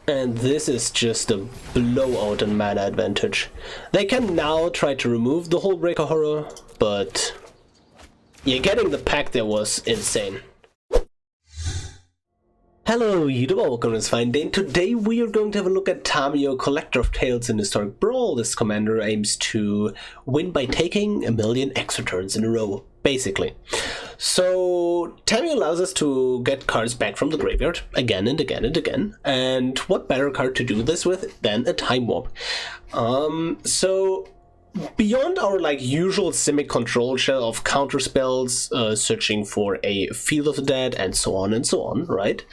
and this is just a blowout in mana advantage. They can now try to remove the whole Breaker Horror, but yeah, getting the pack there was insane. Hello YouTube, welcome to MTGA, and today we are going to have a look at Tamiyo, Collector of Tales in Historic Brawl. This commander aims to win by taking 1,000,000 extra turns in a row, basically. So Tamiyo allows us to get cards back from the graveyard again and again and again, and what better card to do this with than a Time Warp. So beyond our usual Simic control shell of counter spells, searching for a Field of the Dead and so on, right?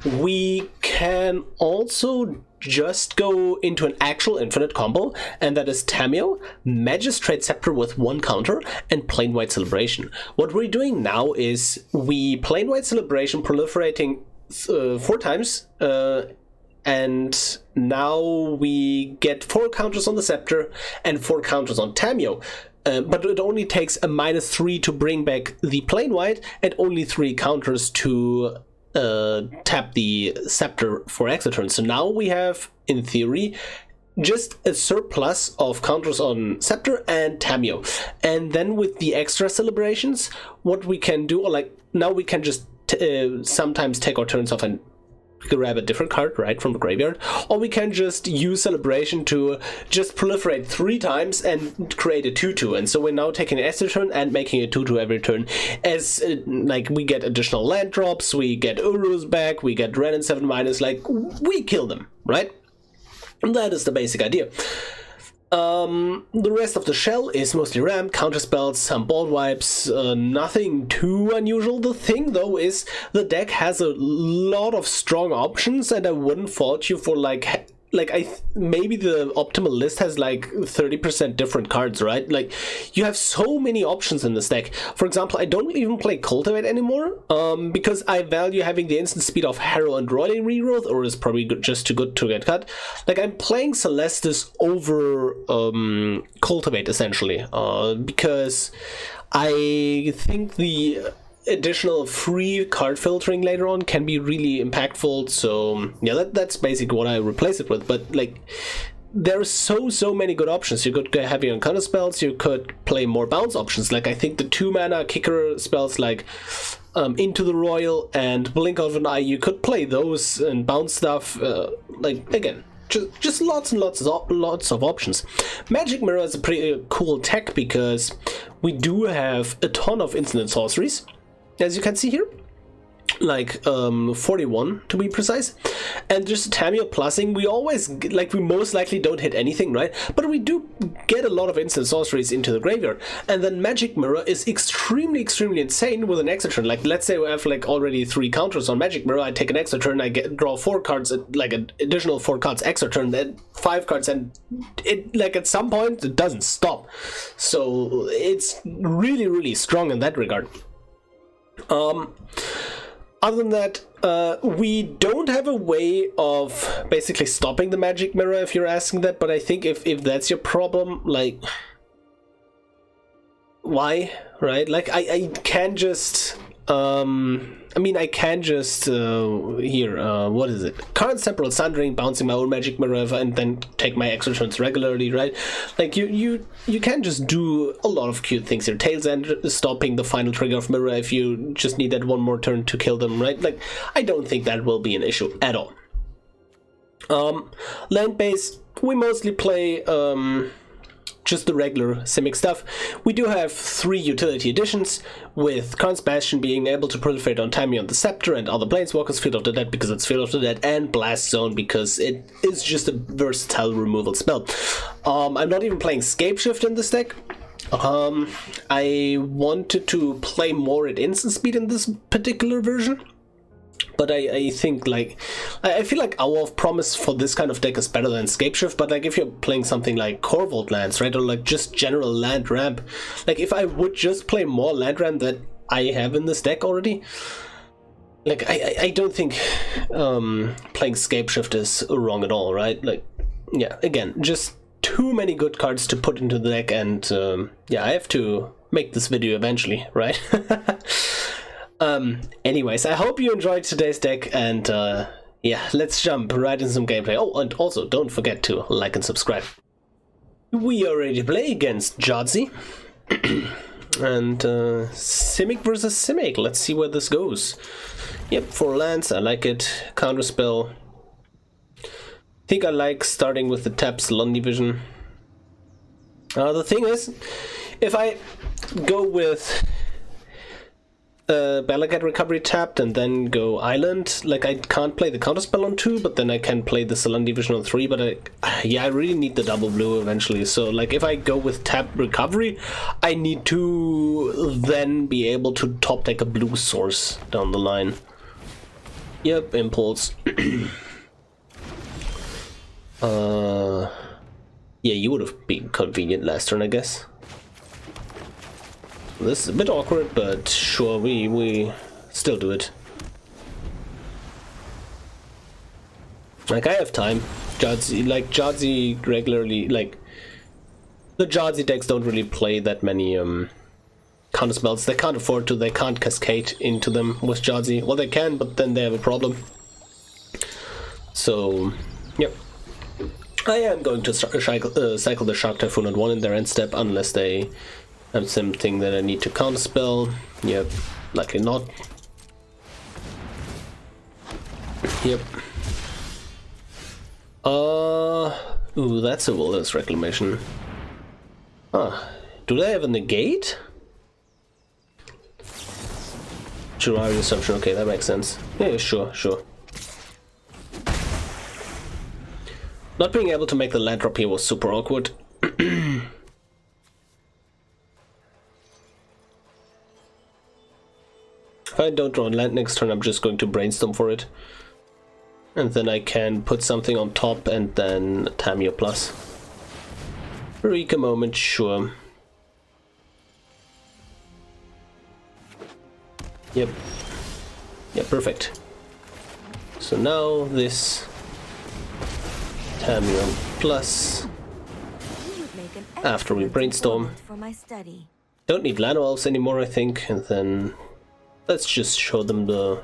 We can also just go into an actual infinite combo, and that is Tamiyo, Magistrate Scepter with 1 counter, and Planewide Celebration. What we're doing now is we Planewide Celebration proliferating 4 times, and now we get 4 counters on the Scepter and 4 counters on Tamiyo. But it only takes a -3 to bring back the Planewide and only 3 counters to tap the Scepter for extra turns. So now we have, in theory, just a surplus of counters on Scepter and Tamiyo. And then with the extra celebrations, what we can do, now we can just sometimes take our turns off and grab a different card right from the graveyard, or we can just use Celebration to just proliferate 3 times and create a 2/2, and so we're now taking an extra turn and making a 2/2 every turn, as we get additional land drops, we get Urus back, we get red and 7-, we kill them, right? And that is the basic idea. The rest of the shell is mostly ramp, counter spells, some board wipes, nothing too unusual. The thing though is the deck has a lot of strong options, and I wouldn't fault you for maybe the optimal list has 30% different cards, right? You have so many options in this deck. For example, I don't even play Cultivate anymore, because I value having the instant speed of Harrow and Roiling Regrowth, or is probably just too good to get cut. I'm playing Celestis over Cultivate, essentially, because I think the additional free card filtering later on can be really impactful. So yeah, that's basically what I replace it with. But there's so many good options. You could have your counter spells, you could play more bounce options. I think the 2-mana kicker spells Into the Royal and Blink of an Eye, you could play those and bounce stuff. Again, just lots and lots of options. Magic Mirror is a pretty cool tech because we do have a ton of instant sorceries, as you can see here, 41 to be precise, and just Tamiyo plussing, we always we most likely don't hit anything, right? But we do get a lot of instant sorceries into the graveyard, and then Magic Mirror is extremely insane with an extra turn. Let's say we have already 3 counters on Magic Mirror, I take an extra turn, I draw 4 cards, an additional 4 cards extra turn, then 5 cards, and it at some point it doesn't stop. So it's really strong in that regard. Other than that, we don't have a way of basically stopping the Magic Mirror, if you're asking that, but I think if that's your problem, why, right? I can just I can just what is it? Karn, Temporal, Sundering, bouncing my own Magic Mirror, and then take my extra turns regularly, right? You can just do a lot of cute things here. Tails End, stopping the final trigger of Mirror if you just need that 1 more turn to kill them, right? I don't think that will be an issue at all. Land base, we mostly play just the regular Simic stuff. We do have 3 utility additions, with Karn's Bastion being able to proliferate on Tamiyo and the Scepter and other Planeswalkers, Field of the Dead because it's Field of the Dead, and Blast Zone because it is just a versatile removal spell. I'm not even playing Scapeshift in this deck. I wanted to play more at instant speed in this particular version, but I think I feel like Hour of Promise for this kind of deck is better than Scapeshift. But if you're playing something like Corvold lands, right, or just general land ramp, if I would just play more land ramp that I have in this deck already, I don't think playing Scapeshift is wrong at all, right? Yeah, again, just too many good cards to put into the deck, and yeah, I have to make this video eventually, right? Anyways, I hope you enjoyed today's deck, and yeah, let's jump right into some gameplay. Oh, and also don't forget to like and subscribe. We are ready to play against Jadzi. And Simic versus Simic. Let's see where this goes. Yep, 4 lands, I like it. Counterspell. I think I like starting with the tap Salon Division. The thing is, if I go with Balagad Recovery tapped and then go Island, like I can't play the Counterspell on 2, but then I can play the Salon Division on 3, but I really need the double blue eventually. So like if I go with tap Recovery, I need to then be able to top deck a blue source down the line. Yep, Impulse. Yeah, you would have been convenient last turn, I guess. This is a bit awkward, but sure, we still do it. Like, I have time. Jadzi regularly, like, the Jadzi decks don't really play that many counter spells. They can't afford to, they can't cascade into them with Jadzi. Well, they can, but then they have a problem. So, yep. I am going to cycle the Shark Typhoon on 1 in their end step, unless they have something that I need to counterspell. Yep, likely not. Yep. Ooh, that's a Wilderness Reclamation. Huh. Do they have a Negate? Jurari Assumption, okay, that makes sense. Yeah, sure. Not being able to make the land drop here was super awkward. If I don't draw a land next turn, I'm just going to brainstorm for it. And then I can put something on top and then Tamiyo plus. Eureka moment, sure. Yep. Yeah, perfect. So now this Tamiyo plus after we brainstorm. Don't need Lano Elves anymore, I think, and then let's just show them the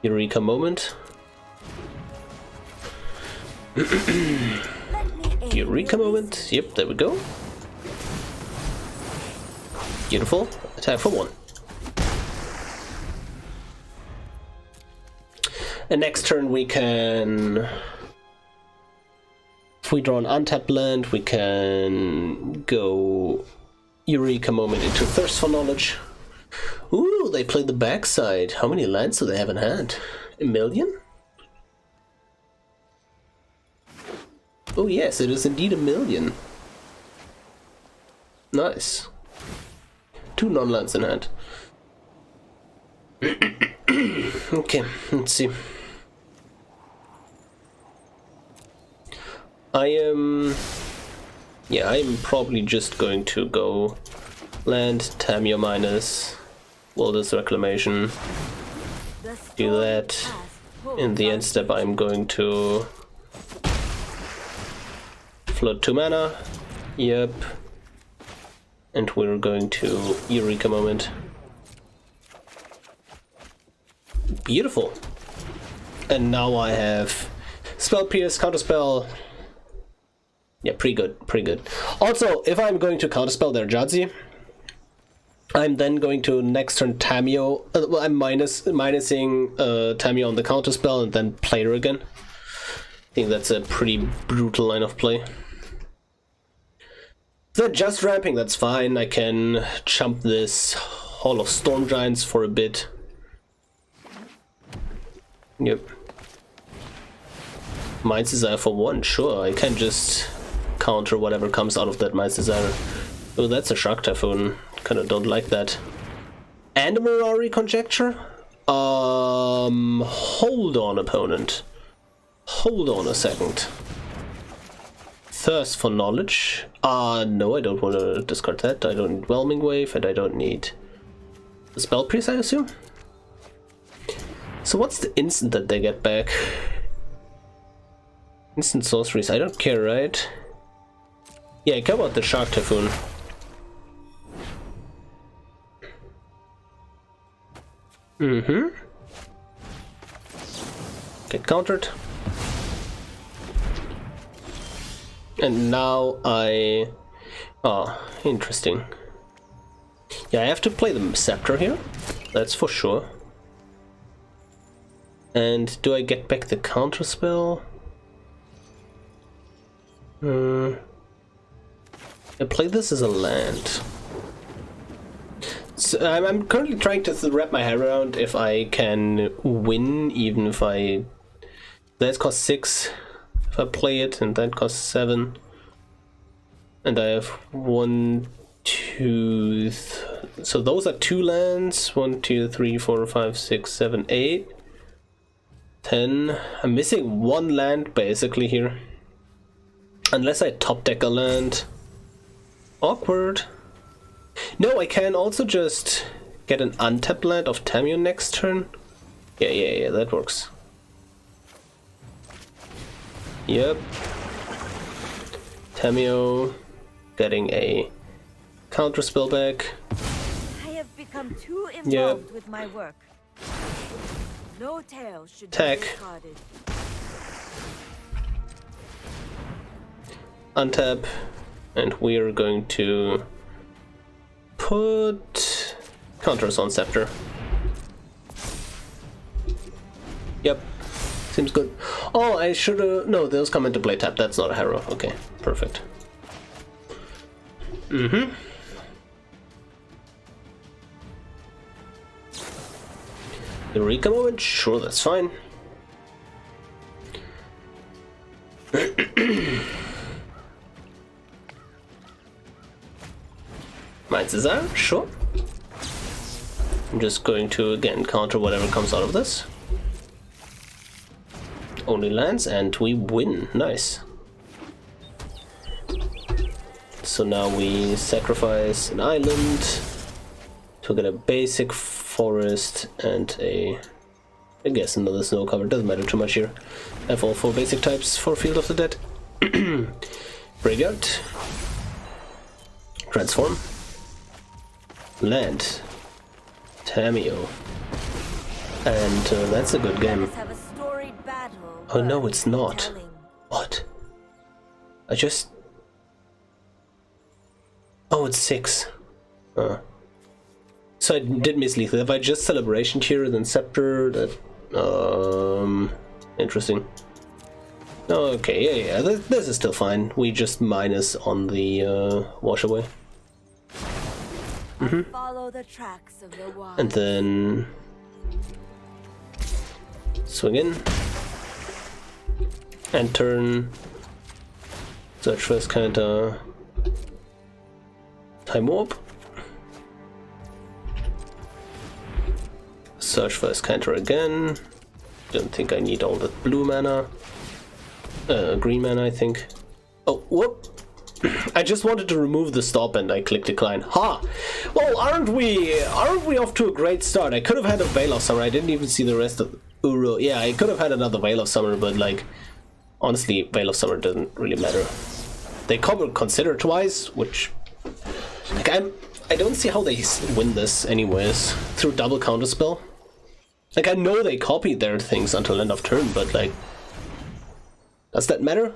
Eureka moment. Eureka moment, yep, there we go. Beautiful, attack for 1. And next turn we can, if we draw an untapped land, we can go Eureka moment into Thirst for Knowledge. Ooh, they played the backside. How many lands do they have in hand? 1 million? Oh yes, it is indeed 1 million. Nice. 2 non-lands in hand. Okay, let's see. I'm probably just going to go land, Tamiyo minus, Wilderness Reclamation, do that. In the end step I'm going to float 2 mana, yep, and we're going to Eureka moment. Beautiful. And now I have Spell Pierce, Counterspell. Yeah, pretty good. Also, if I'm going to counterspell their Jadzi, I'm then going to next turn Tamiyo. Well, I'm minusing Tamiyo on the counterspell and then play her again. I think that's a pretty brutal line of play. If they're just ramping, that's fine. I can chump this Hall of Storm Giants for a bit. Yep. Mind's Desire for 1, sure. I can just counter whatever comes out of that Mind's Desire. Oh, that's a Shark Typhoon. Kinda don't like that. And a Mirari Conjecture? Hold on, opponent. Hold on a second. Thirst for Knowledge? No, I don't want to discard that. I don't need Whelming Wave, and I don't need the Spell Priest, I assume? So what's the instant that they get back? Instant sorceries, I don't care, right? Yeah, come out the Shark Typhoon. Get countered. And now I... Oh, interesting. Yeah, I have to play the Scepter here. That's for sure. And do I get back the counter spell? I play this as a land. So I'm currently trying to wrap my head around if I can win, even if I... That costs 6 if I play it, and that costs 7. And I have 1, 2... So those are 2 lands. 1, 2, 3, 4, 5, 6, 7, 8. 10. I'm missing 1 land basically here. Unless I top deck a land. Awkward. No, I can also just get an untapped land of Tamiyo next turn. Yeah, that works. Yep. Tamiyo getting a counter spell back. I have become too involved with my work. No tale should be discarded. Untap, and we are going to put counters on Scepter. Yep, seems good. Oh, I should have... No, those come into play tap. That's not a hero. Okay, perfect. The Eureka moment? Sure, that's fine. Might Cesar? Sure. I'm just going to again counter whatever comes out of this. Only lands, and we win. Nice. So now we sacrifice an island to get a basic forest and I guess another snow cover. Doesn't matter too much here. I have all 4 basic types for Field of the Dead. Graveyard. Transform. Land. Tamiyo. And that's a good game. Oh no, it's not. What? I just... Oh, it's 6. So I did miss lethal. If I just Celebration here, then Scepter, that... Interesting. Okay, yeah, this is still fine. We just minus on the wash away. Follow the tracks of the wise. And then swing in and turn. Search for Azcanta. Time warp. Search for Azcanta again. Don't think I need all the blue mana. Green mana, I think. Oh, whoop! I just wanted to remove the stop and I clicked decline. Ha! Well, aren't we off to a great start? I could have had a Veil of Summer. I didn't even see the rest of Uro. Yeah, I could have had another Veil of Summer, but like, honestly, Veil of Summer doesn't really matter. They consider twice, which, like, I don't see how they win this anyways through double counterspell. Like, I know they copied their things until end of turn, but like, does that matter?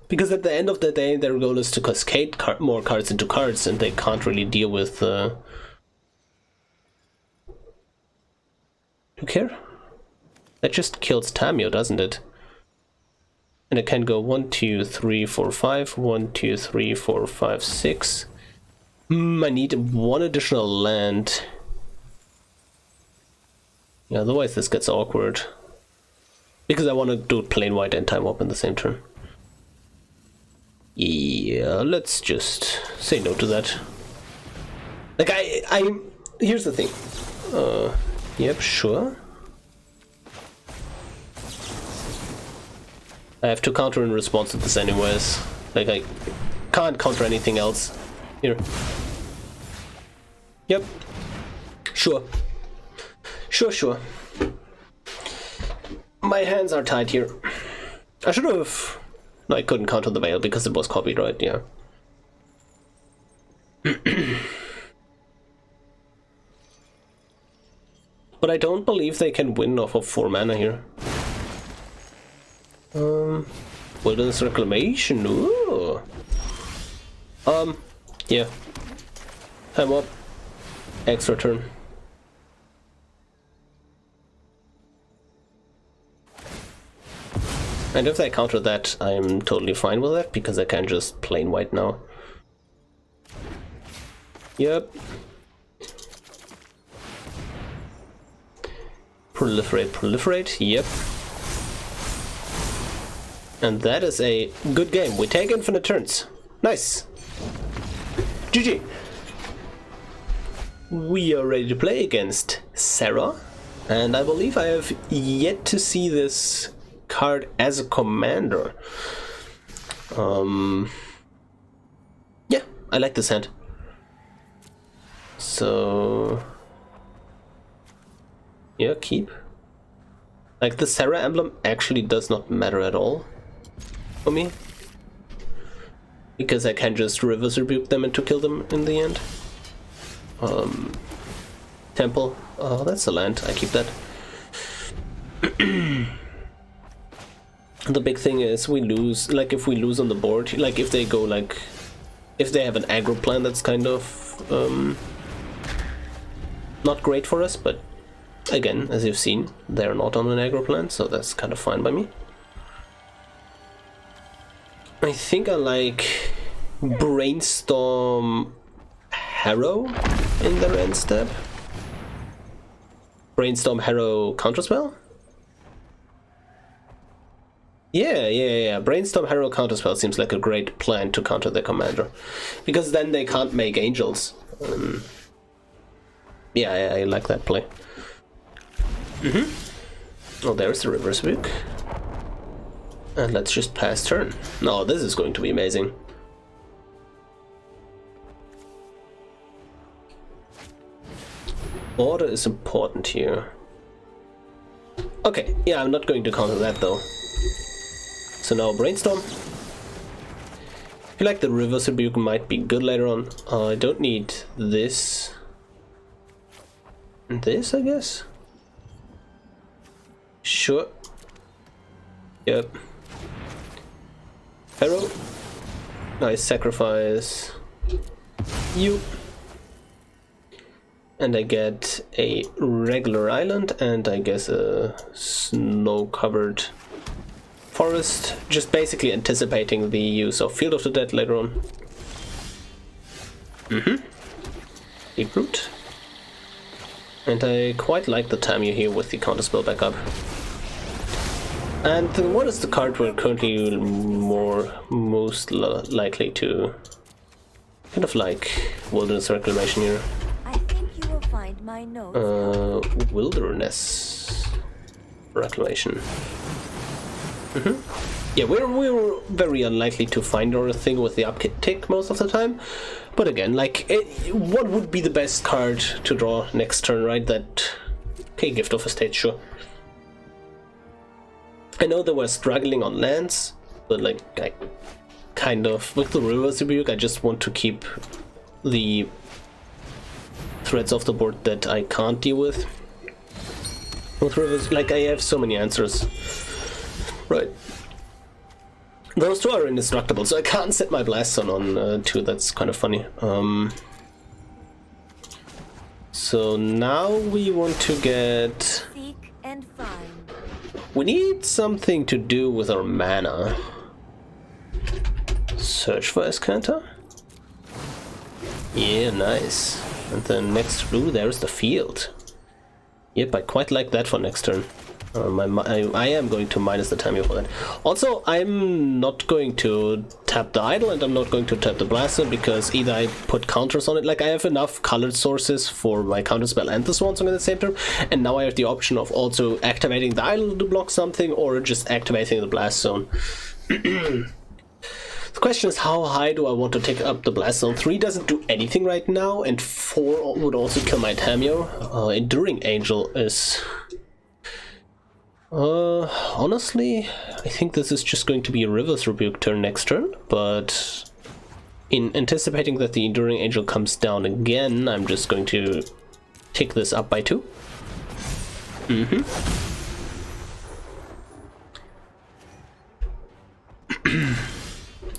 Because at the end of the day, their goal is to cascade more cards into cards, and they can't really deal with... Who care? That just kills Tamiyo, doesn't it? And it can go 1, 2, 3, 4, 5. 1, 2, 3, 4, 5, 6. I need 1 additional land. Yeah, otherwise this gets awkward. Because I want to do Planewide and Time Warp in the same turn. Yeah, let's just say no to that. Like, here's the thing. Yep, sure. I have to counter in response to this anyways. Like, I can't counter anything else. Here. Yep. Sure. Sure. My hands are tied here. I should have... No, I couldn't counter the Veil because it was copied, right? Yeah. But I don't believe they can win off of 4 mana here. Wilderness Reclamation, ooh. Yeah. Time up. Extra turn. And if they counter that, I'm totally fine with that, because I can just plain white now. Yep. Proliferate, proliferate, yep. And that is a good game. We take infinite turns. Nice. GG. We are ready to play against Sarah. And I believe I have yet to see this card as a commander. Yeah, I like this hand. So yeah, keep. Like, the Sarah emblem actually does not matter at all for me, because I can just reverse rebuke them and to kill them in the end. Temple, oh, that's a land, I keep that. The big thing is we lose, like if we lose on the board, like if they go like, if they have an aggro plan, that's kind of not great for us, but again, as you've seen, they're not on an aggro plan, so that's kind of fine by me. I think I like Brainstorm Harrow in their end step. Brainstorm Harrow counterspell? Yeah. Brainstorm Harrow counterspell seems like a great plan to counter the commander, because then they can't make angels. Yeah, I like that play. Oh, there's the reverse book. And let's just pass turn. No, this is going to be amazing. Order is important here. Okay, yeah, I'm not going to counter that though. So now Brainstorm. I feel like the reverse rebuke might be good later on. I don't need this. And this, I guess? Sure. Yep. Arrow. Nice sacrifice. You. And I get a regular island and I guess a snow-covered forest. Just basically anticipating the use of Field of the Dead later on. Deep Root. And I quite like the Tamiyo here with the counterspell backup. And what is the card we're currently most likely to kind of like Wilderness Reclamation here? I think you will find my notes. Wilderness Reclamation. Yeah, we're very unlikely to find our thing with the uptick most of the time. But again, like, what would be the best card to draw next turn, right? That... Okay, Gift of Estate, sure. I know they were struggling on lands, but like, I kind of... With the reverse rebuke, I just want to keep the threats off the board that I can't deal with. With reverse, like, I have so many answers. Right. Those two are indestructible, so I can't set my Blast Zone on 2, that's kind of funny. So now we want to get... Seek and find. We need something to do with our mana. Search for Azcanta? Yeah, nice. And then next blue, there's the field. Yep, I quite like that for next turn. I am going to minus the Tamiyo for that. Also, I'm not going to tap the Idol and I'm not going to tap the Blaster because either I put counters on it, like I have enough colored sources for my counterspell and the Swan Song at the same turn, and now I have the option of also activating the Idol to block something or just activating the Blast Zone. The question is, how high do I want to take up the Blast Zone? 3 doesn't do anything right now, and 4 would also kill my Tamiyo. Enduring Angel is... honestly, I think this is just going to be a reverse rebuke turn next turn, but in anticipating that the Enduring Angel comes down again, I'm just going to take this up by 2.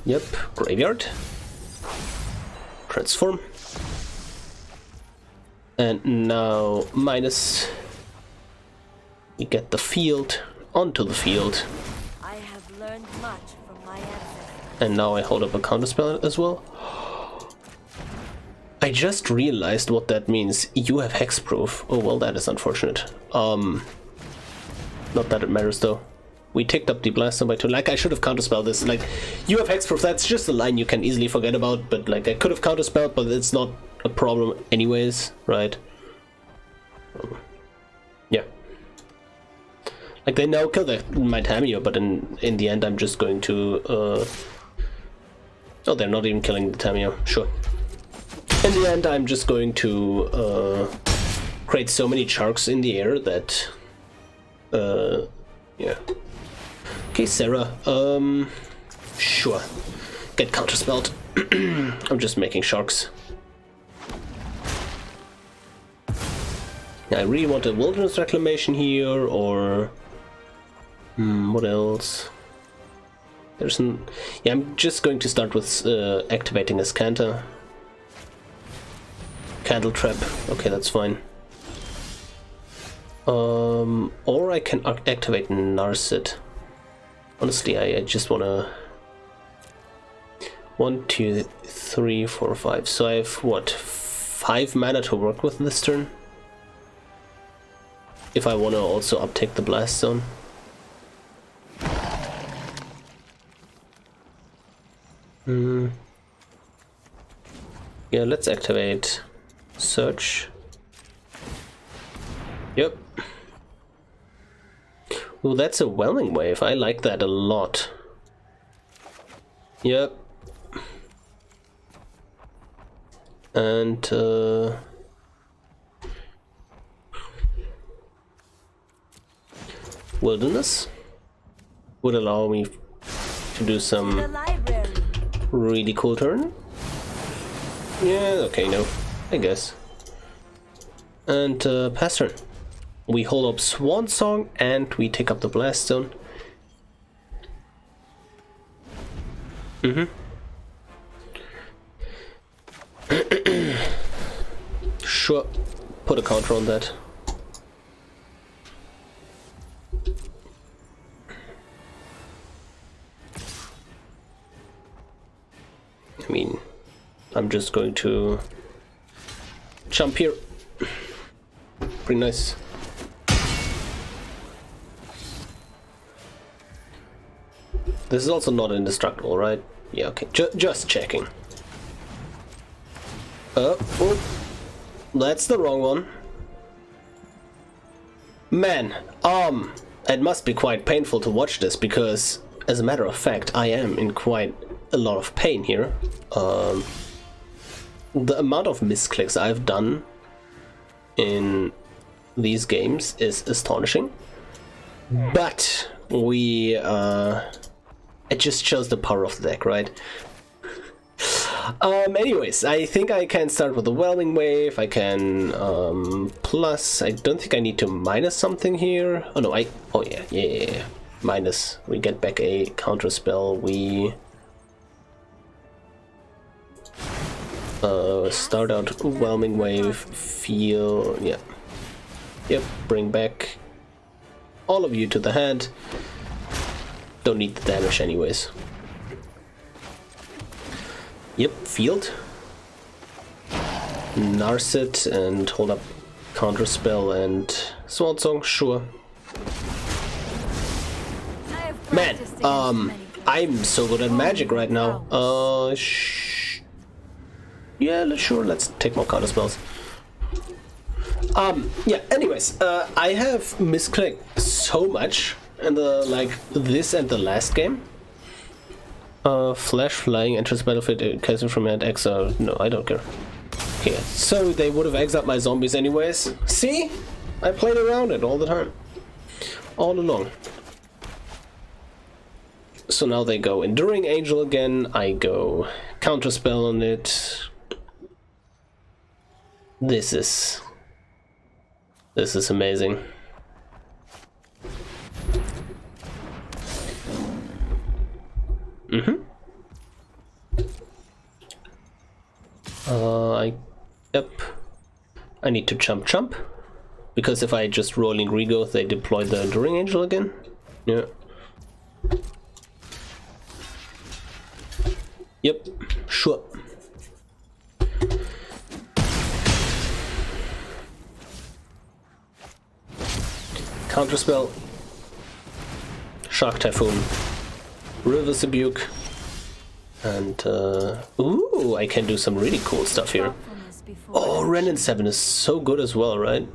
Yep, graveyard. Transform. And now minus. We get the field onto the field. I have learned much from my ancestors. And now I hold up a counterspell as well. I just realized what that means. You have hexproof. Oh well, that is unfortunate. Not that it matters though. We ticked up the blaster by 2. Like, I should have counterspelled this. Like, you have hexproof. That's just a line you can easily forget about. But like, I could have counterspelled, but it's not a problem anyways, right? Yeah. Like, they now kill my Tamiyo, but in the end, I'm just going to. Oh, they're not even killing the Tamiyo. Sure. In the end, I'm just going to create so many sharks in the air that. Yeah. Okay, Sarah. Sure. Get counterspelled. I'm just making sharks. I really want a wilderness reclamation here, or what else? There's an. Yeah, I'm just going to start with activating Azcanta. Candle trap. Okay, that's fine. Or I can activate Narset. Honestly, I just wanna 1, 2, 3, 4, 5. So I have what, 5 mana to work with this turn. If I wanna also uptake the blast zone. Yeah, let's activate search. Yep. Well, that's a Whelming Wave. I like that a lot. Yep. And Wilderness would allow me to do some really cool turn. Yeah, okay, no, I guess. And pass turn. We hold up Swan Song and we take up the blast zone. Sure, put a counter on that. I mean, I'm just going to jump here. Pretty nice. This is also not indestructible, right? Yeah, okay. Just checking. Oh, that's the wrong one. Man, it must be quite painful to watch this because, as a matter of fact, I am in quite a lot of pain here. The amount of misclicks I've done in these games is astonishing. But we, it just shows the power of the deck, right? Anyways, I think I can start with the Whelming Wave. I can, plus, I don't think I need to minus something here. Oh no, oh yeah. Minus, we get back a counter spell. We start out Whelming Wave, feel, yeah. Yep, bring back all of you to the hand. Don't need the damage anyways. Yep, field. Narset and hold up counterspell and Swan Song, sure. Man, I'm so good at magic right now. Yeah, sure, let's take more counterspells. Yeah, anyways, I have misclicked so much in the, like, this and the last game. Flash, flying, enters battlefield, casting from hand, exile. No, I don't care. Okay, so they would have exiled my zombies anyways. See? I played around it all the time. All along. So now they go Enduring Angel again, I go Counterspell on it. This is amazing. Yep. I need to jump. Because if I just rolling Rego, they deploy the Enduring Angel again. Yeah. Yep, sure. Counterspell. Shark Typhoon. River Rebuke. And, ooh, I can do some really cool stuff here. Oh, Renin 7 is so good as well, right?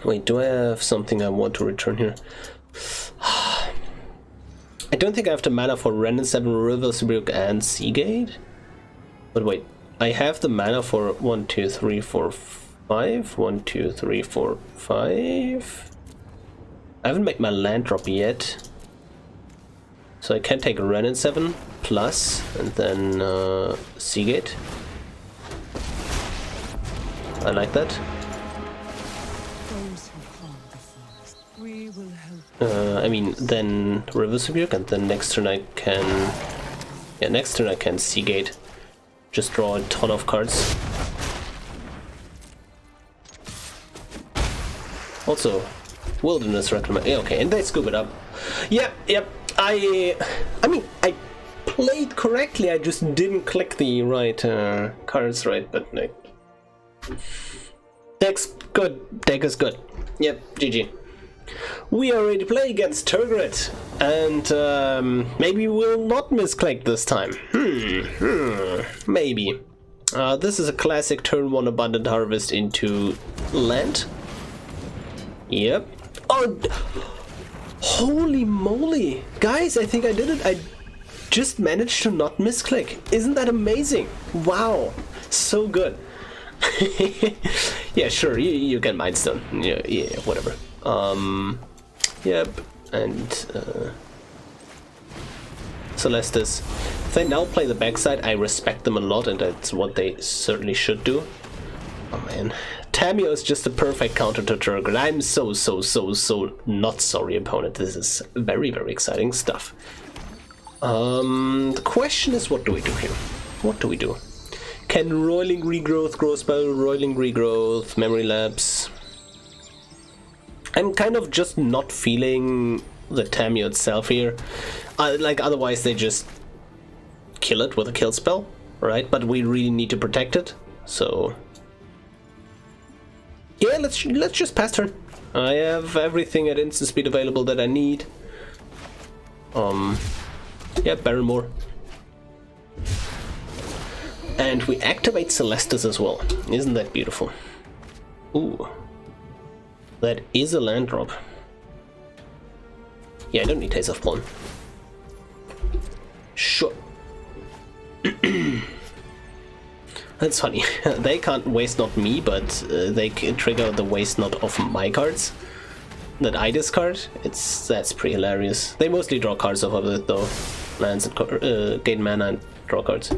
Wait, do I have something I want to return here? I don't think I have the mana for Renin 7, River Rebuke, and Seagate. But wait, I have the mana for 1, 2, 3, 4, 5. 1, 2, 3, 4, 5. I haven't made my land drop yet. So I can take Renin 7 plus and then Seagate. I like that. I mean, then River Rebuke, and then next turn I can... Yeah, next turn I can Seagate. Just draw a ton of cards. Also, Wilderness Reclamation. Yeah, okay, and they scoop it up. Yep. I mean, I played correctly, I just didn't click the right cards right, but no. Deck's good. Deck is good. Yep, GG. We are ready to play against Turgid, and maybe we'll not misclick this time. Maybe. This is a classic turn 1 Abundant Harvest into land. Yep. Oh, holy moly. Guys, I think I did it. I just managed to not misclick. Isn't that amazing? Wow. So good. Yeah, sure, you get Mind Stone. Yeah, whatever. Yep, and Celestis. If they now play the backside, I respect them a lot, and that's what they certainly should do. Oh man, Tamiyo is just a perfect counter to Turgid. I'm so not sorry, opponent. This is very exciting stuff. The question is, what do we do here? What do we do? Can Roiling Regrowth, Growth Spell, Roiling Regrowth, Memory Lapse? I'm kind of just not feeling the Tamiyo itself here. Like, otherwise they just kill it with a kill spell, right? But we really need to protect it, so... Yeah, let's just pass turn. I have everything at instant speed available that I need. Yeah, Barrymore. And we activate Celestis as well. Isn't that beautiful? Ooh. That is a land drop. Yeah, I don't need Taste of Pawn. Sure. That's funny. They can't waste not me, but they can trigger the waste not of my cards that I discard. That's pretty hilarious. They mostly draw cards off of it though. Lands and gain mana and draw cards.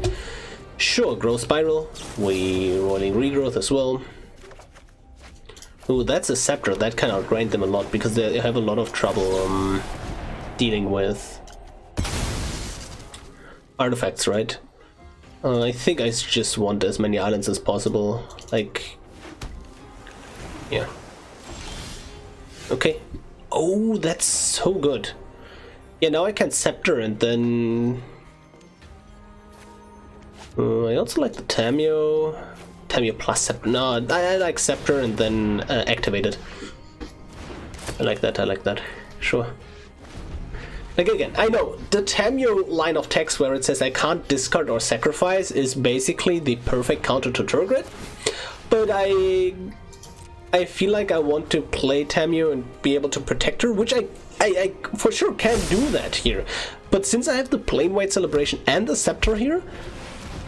Sure, Growth Spiral. We rolling Regrowth as well. Ooh, that's a Scepter. That can outgrind them a lot because they have a lot of trouble dealing with artifacts, right? I think I just want as many islands as possible. Like, yeah. Okay. Oh, that's so good. Yeah, now I can Scepter and then... I also like the Tamiyo plus Scepter. No, I like Scepter and then activate it. I like that. Sure. Like, again, I know the Tamiyo line of text where it says I can't discard or sacrifice is basically the perfect counter to Turgid, but I feel like I want to play Tamiyo and be able to protect her, which I for sure can do that here. But since I have the Planewide Celebration and the Scepter here,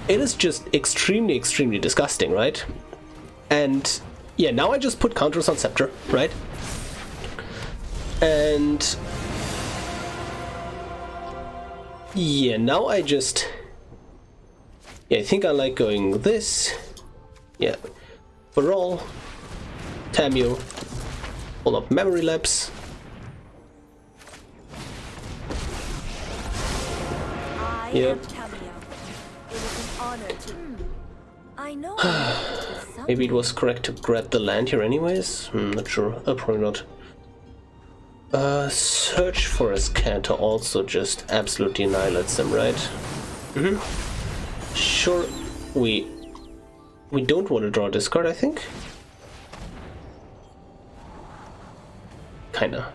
it is just extremely disgusting, right? And yeah, now I just put counters on Scepter, right? And yeah, now I just... Yeah, I think I like going this. Yeah. Brawl. Tamiyo. Pull up Memory Lapse. Yep. am Tamiyo. It is an honor to... I know. Maybe it was correct to grab the land here anyways? Not sure. Probably not. Search for Azcanta also just absolutely annihilates them, right? Sure, we don't want to draw a discard, I think. Kinda.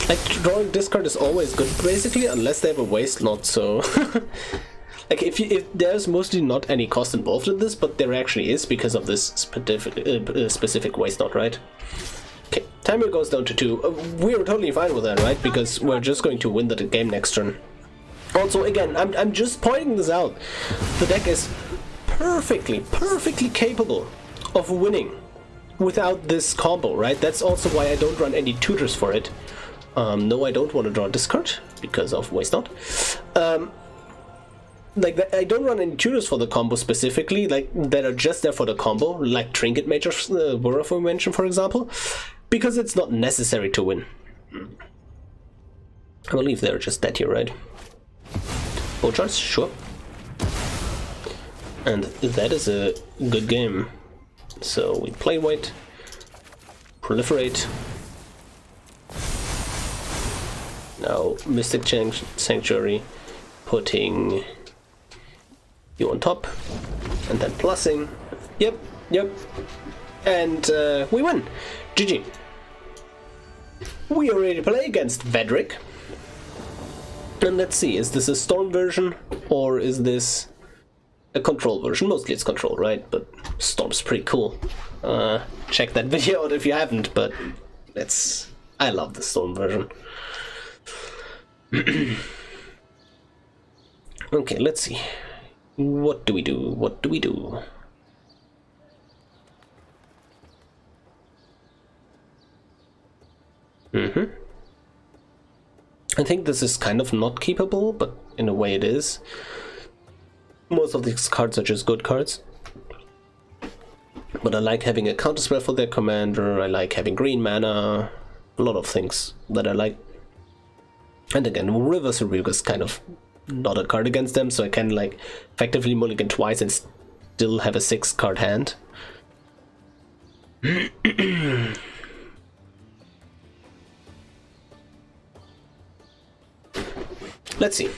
Like, drawing discard is always good, basically, unless they have a waste lot, so... Like, if there's mostly not any cost involved in this, but there actually is because of this specific waste lot, right? Okay, Tamiyo goes down to 2. We're totally fine with that, right? Because we're just going to win the game next turn. Also, again, I'm just pointing this out. The deck is perfectly capable of winning without this combo, right? That's also why I don't run any tutors for it. No, I don't want to draw a discard because of waste not. Like, I don't run any tutors for the combo specifically, like, that are just there for the combo, like Trinket Mage's War of Invention, for example, because it's not necessary to win. I believe they're just dead here, right? Bow charts, sure. And that is a good game. So we play white, proliferate. Now Mystic Sanctuary, putting you on top, and then plussing. Yep. And we win. GG. We are ready to play against Vedrick. And let's see, is this a Storm version or is this a Control version? Mostly it's Control, right? But Storm's pretty cool. Check that video out if you haven't, but I love the Storm version. Okay, let's see. What do we do? I think this is kind of not keepable, but in a way it is. Most of these cards are just good cards. But I like having a counterspell for their commander, I like having green mana, a lot of things that I like. And again, River Rebuke is kind of not a card against them, so I can like effectively mulligan twice and still have a 6-card hand. Let's see.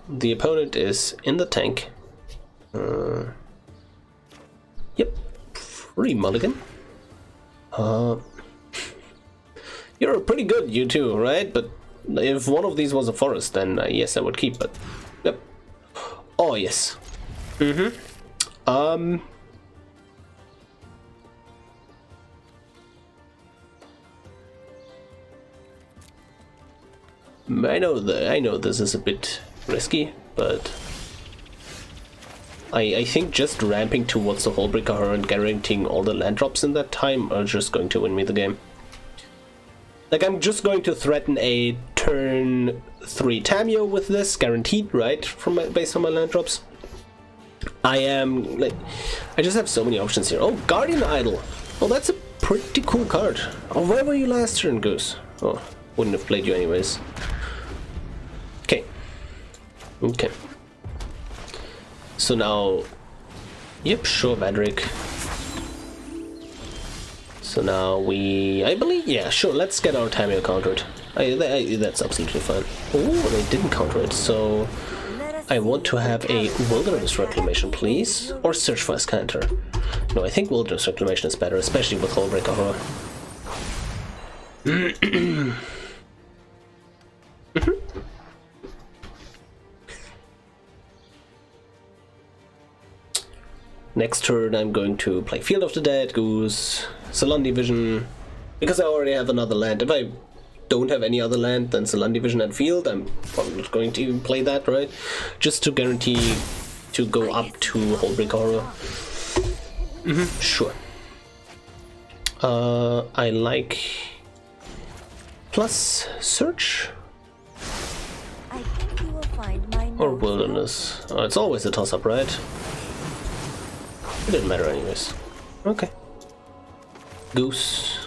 The opponent is in the tank. Yep, free mulligan. You're pretty good, you two, right? But if one of these was a forest, then yes, I would keep. But yep. Oh yes. I know this is a bit risky, but I think just ramping towards the Hullbreaker Horror and guaranteeing all the land drops in that time are just going to win me the game. Like, I'm just going to threaten a turn 3 Tamiyo with this, guaranteed, right? Based on my land drops. I just have so many options here. Oh, Guardian Idol! Oh, that's a pretty cool card. Oh, where were you last turn, Goose? Oh, wouldn't have played you anyways. Okay. So now... Yep, sure, Vedrick. So now I believe, yeah, sure, let's get our Tamiyo countered. That's absolutely fine. Oh, they didn't counter it, so... I want to have a Wilderness Reclamation, please. Or Search for Azcanta. No, I think Wilderness Reclamation is better, especially with Hullbreaker Horror. Next turn I'm going to play Field of the Dead, Goose, Salon Division, because I already have another land. If I don't have any other land than Salon Division and Field, I'm probably not going to play that, right? Just to guarantee to go up to Hullbreaker Horror. Sure. I like plus Search. I think you will find my Or Wilderness. It's always a toss-up, right? It didn't matter anyways. Okay. Goose.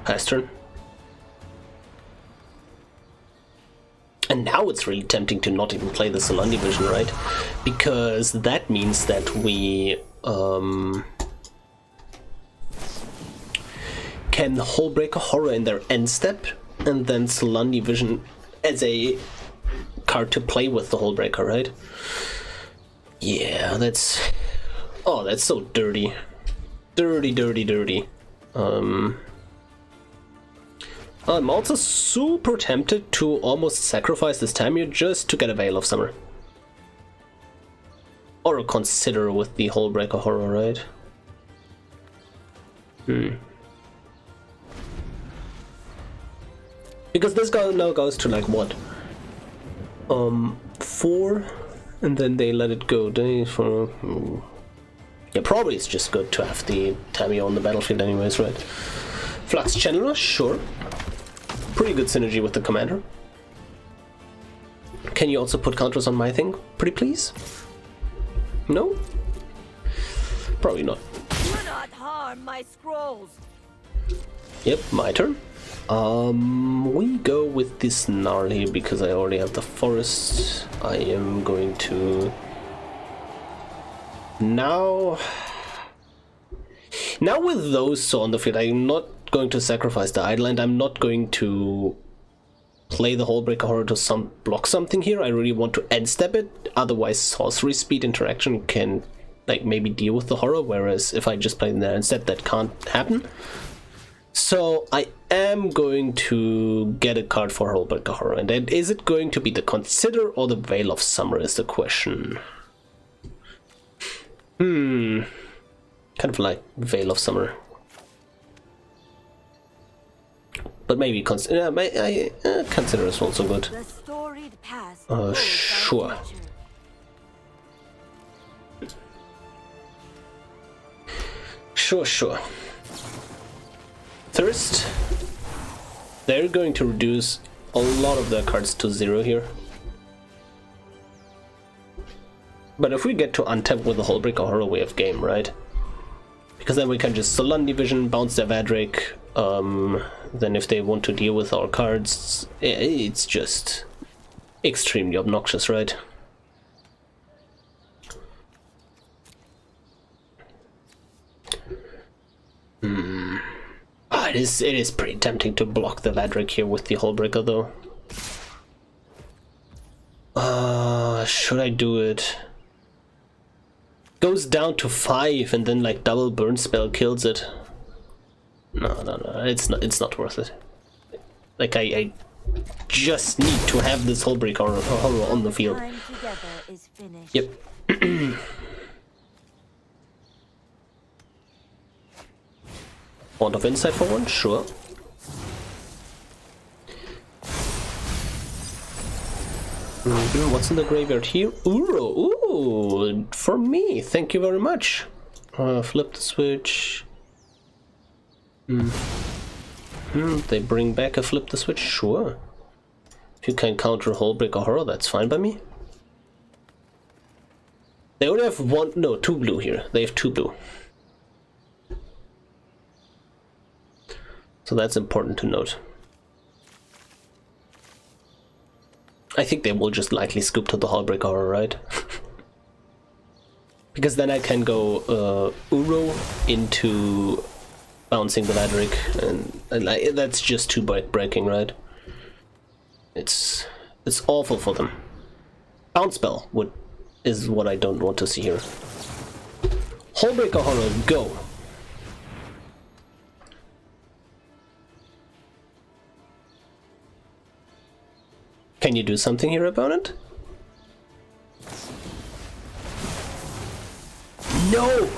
Pass turn. And now it's really tempting to not even play the Solandi Vision, right? Because that means that we can Hullbreaker Horror in their end step, and then Solandi Vision as a card to play with the Hullbreaker, right? Yeah, that's... Oh, that's so dirty. Dirty, dirty, dirty. I'm also super tempted to almost sacrifice this Tamiyo just to get a Veil of Summer. Or a Consider with the Hullbreaker Horror, right? Because this guy now goes to like what? 4, and then they let it go. Yeah, probably it's just good to have the Tamiyo on the battlefield anyways, right? Flux Channeler, sure. Pretty good synergy with the commander. Can you also put counters on my thing, pretty please? No? Probably not. Do not harm my scrolls. Yep, my turn. We go with this Gnarl here because I already have the forest. I am going to... Now with those on the field, I'm not going to sacrifice the Idle, and I'm not going to play the Hullbreaker Horror to block something here. I really want to end step it, otherwise sorcery speed interaction can like maybe deal with the horror, whereas if I just play in there instead, that can't happen. So I am going to get a card for Hullbreaker Horror, and then is it going to be the Consider or the Veil of Summer is the question. Kind of like Veil of Summer. But maybe Consider is also good. Sure. Sure. Thirst. They're going to reduce a lot of their cards to 0 here. But if we get to untap with the Hullbreaker Horror, we have game, right? Because then we can just Solandi Vision, bounce their Vadrik. Then if they want to deal with our cards, it's just extremely obnoxious, right? It is pretty tempting to block the Vadrik here with the Hullbreaker, though. Should I do it? Goes down to 5 and then like double burn spell kills it. No, it's not worth it. Like I just need to have this Hullbreaker Horror on the field. Yep. Want of Insight for one? Sure. What's in the graveyard here? Uro! Ooh! For me! Thank you very much! Flip the switch. They bring back a flip the switch? Sure. If you can counter Hullbreaker Horror, that's fine by me. They only have 2 blue here. They have 2 blue. So that's important to note. I think they will just likely scoop to the Hullbreaker Horror, right? Because then I can go Uro into bouncing the Vadrik, and that's just too breaking, right? It's awful for them. Bounce spell is what I don't want to see here. Hullbreaker Horror, go! Can you do something here, opponent? No!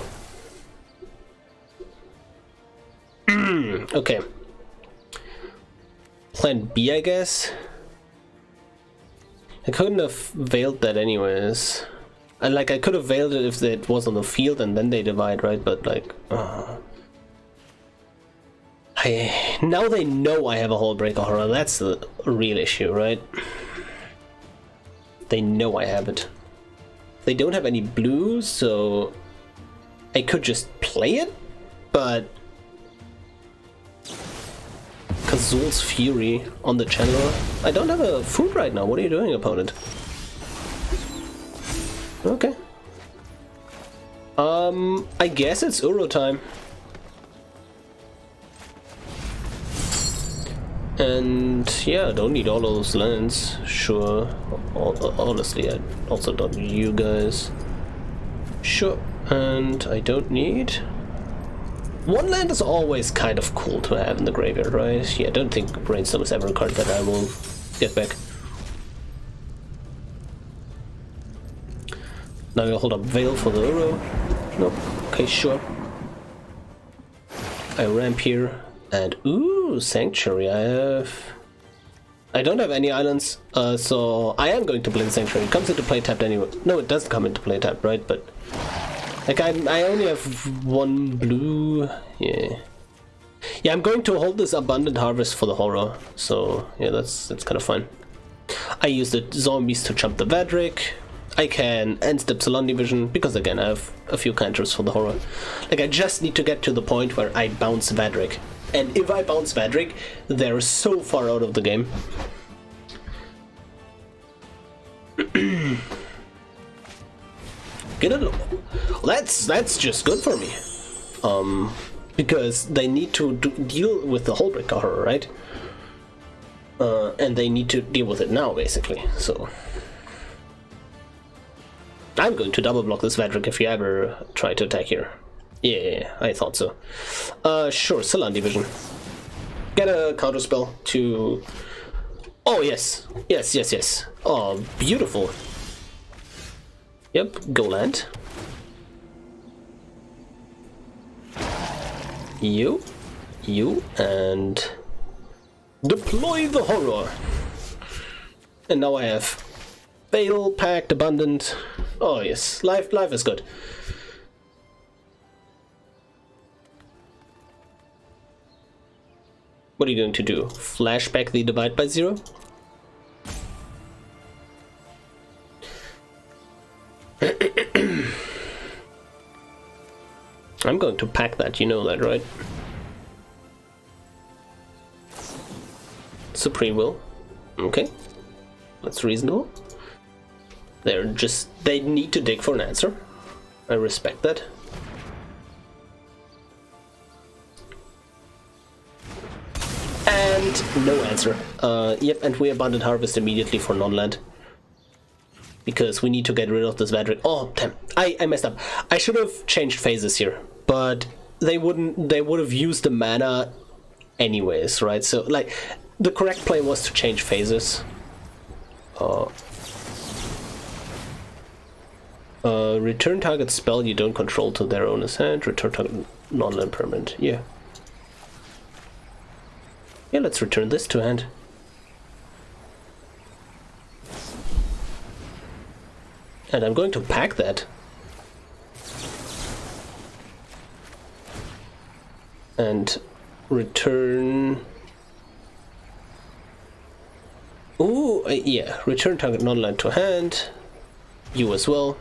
Okay. Plan B, I guess? I couldn't have veiled that anyways. I could have veiled it if it was on the field and then they divide, right? But like... now they know I have a Hullbreaker Horror. That's the real issue, right? They know I have it. They don't have any blue, so I could just play it, but Azul's Fury on the channel. I don't have a food right now. What are you doing, opponent? Okay. I guess it's Uro time. And yeah, I don't need all those lands. Sure. Honestly, I also don't need you guys. Sure. And I don't need... One land is always kind of cool to have in the graveyard, right? Yeah, I don't think Brainstorm is ever a card that I will get back. Now we'll hold up Veil for the Uro. Nope. Okay, sure. I ramp here. And ooh, Sanctuary. I don't have any islands, so I am going to play the Sanctuary. It comes into play tapped anyway. No, it doesn't come into play tapped, right? But like I only have one blue. Yeah, I'm going to hold this Abundant Harvest for the horror. So yeah, that's kind of fine. I use the zombies to jump the Vadrik. I can end step Salon Division because again I have a few counters for the horror. Like I just need to get to the point where I bounce Vadrik. And if I bounce Vadrik, they're so far out of the game. Get it? That's just good for me. Because they need to deal with the Hullbreaker horror, right? And they need to deal with it now, basically. So I'm going to double block this Vadrik if you ever try to attack here. Yeah, I thought so. Sure, Salon Division. Get a counter spell to... Oh, yes. Yes. Oh, beautiful. Yep, go land. You, and... Deploy the horror! And now I have... Veil, Pact, Abundant... Oh, yes. Life is good. What are you going to do? Flashback the divide by 0? I'm going to pack that, you know that, right? Supreme Will. Okay. That's reasonable. They need to dig for an answer. I respect that. And no answer. Yep, and we Abundant Harvest immediately for non-land. Because we need to get rid of this Vadrik. Oh, damn. I messed up. I should have changed phases here. But they would have used the mana anyways, right? So, like, the correct play was to change phases. Return target spell you don't control to their owner's hand. Return target non-land permanent. Yeah. Yeah, let's return this to hand. And I'm going to pack that. And return... Ooh, yeah, return target non-land to hand. You as well.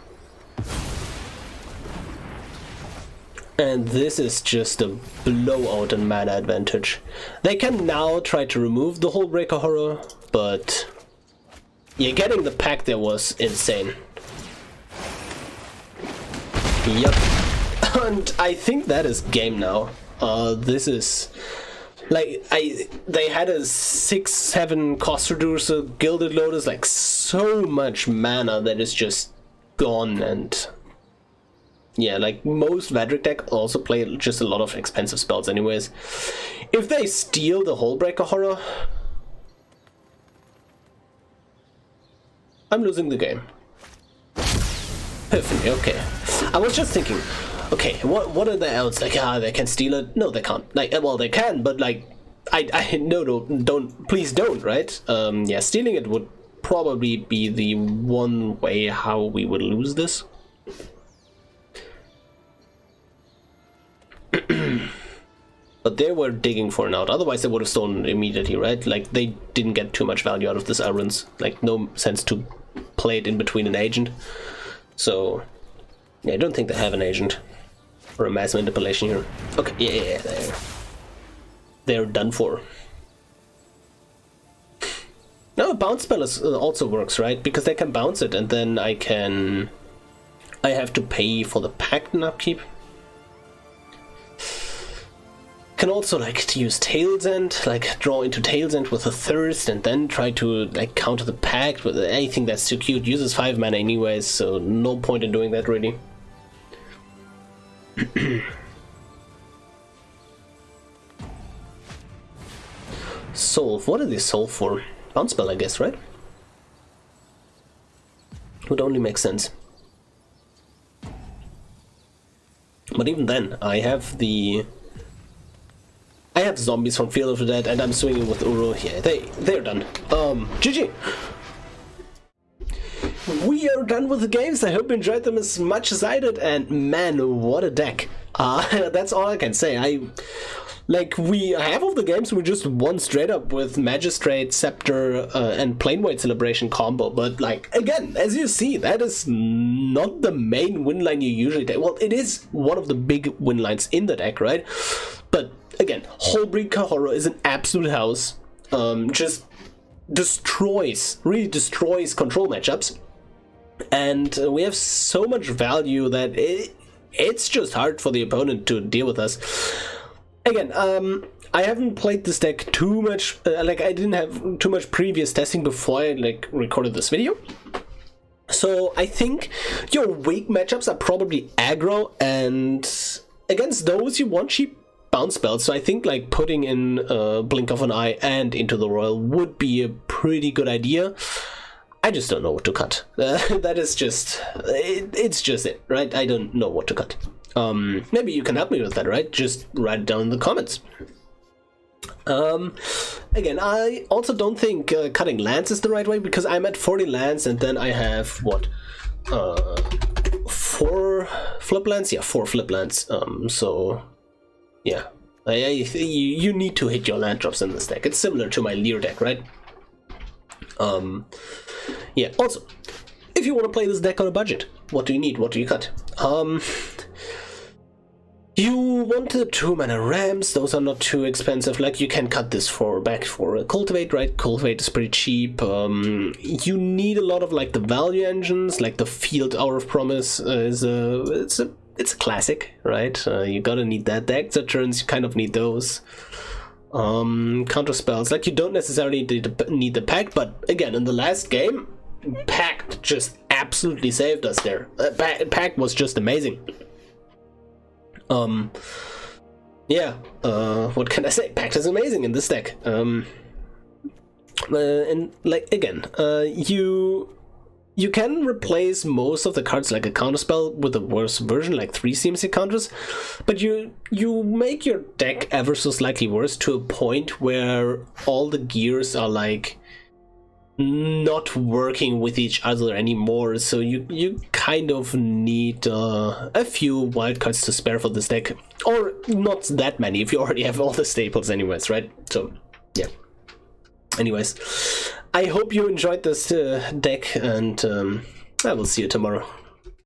And this is just a blowout in mana advantage. They can now try to remove the Hullbreaker horror, but yeah, getting the pack there was insane. Yep. And I think that is game now. This is like they had a 6/7 cost reducer, Gilded Lotus, like so much mana that is just gone. And yeah, like most Vadrik deck also play just a lot of expensive spells anyways. If they steal the Hullbreaker horror, I'm losing the game. Epiphany, okay. I was just thinking, okay, what are the else? Like, they can steal it? No, they can't. Like, well, they can, but like, no, don't, please don't, right? Yeah, stealing it would probably be the one way how we would lose this. But they were digging for an out, otherwise they would have stolen it immediately, right? Like, they didn't get too much value out of this Irons. Like, no sense to play it in between an agent. So, yeah, I don't think they have an agent or a mass manipulation here. Okay, yeah, they're done for. No, a bounce spell is, also works, right? Because they can bounce it, and then I have to pay for the pact and upkeep. Can also like to use Tail's End, like draw into Tail's End with a Thirst, and then try to like counter the pact with anything that's too cute. Uses 5 mana anyways, so no point in doing that really. Solve. What are they solve for? Bounce spell, I guess, right? Would only make sense. But even then, I have zombies from Field of the Dead, and I'm swinging with Uro. Yeah, they're done. GG. We are done with the games. I hope you enjoyed them as much as I did, and man, what a deck. That's all I can say. Half of the games we just won straight up with Magistrate, Scepter, and Planewide Celebration combo, but like, again, as you see, that is not the main win line you usually take. Well, it is one of the big win lines in the deck, right? But again, Hullbreed Kahoro is an absolute house. Just really destroys control matchups. And we have so much value that it's just hard for the opponent to deal with us. Again, I haven't played this deck too much, I didn't have too much previous testing before I recorded this video. So I think your weak matchups are probably aggro, and against those you want cheap bounce spells. So I think putting in Blink of an Eye and Into the Royal would be a pretty good idea. I just don't know what to cut. That is just, it's just it, right? I don't know what to cut. Maybe you can help me with that, right? Just write it down in the comments. Again, I also don't think cutting lands is the right way, because I'm at 40 lands, and then I have, what, 4 flip lands? Yeah, 4 flip lands. So, yeah. You need to hit your land drops in this deck. It's similar to my Lear deck, right? Yeah, also, if you want to play this deck on a budget, what do you need? What do you cut? You want the 2 mana Rams, those are not too expensive. You can cut this back for Cultivate, right? Cultivate is pretty cheap. You need a lot of the value engines, like the Field Hour of Promise it's a classic, right? You gotta need that. The Extra turns, you kind of need those. Counter spells, you don't necessarily need the pact, but again, in the last game, pact just absolutely saved us there. Pact was just amazing. Yeah, what can I say? Pact is amazing in this deck. And again, you can replace most of the cards like a counterspell with a worse version, like 3 CMC counters, but you make your deck ever so slightly worse to a point where all the gears are not working with each other anymore, so you kind of need a few wildcards to spare for this deck, or not that many if you already have all the staples anyways, right? So yeah, anyways, I hope you enjoyed this deck, and I will see you tomorrow.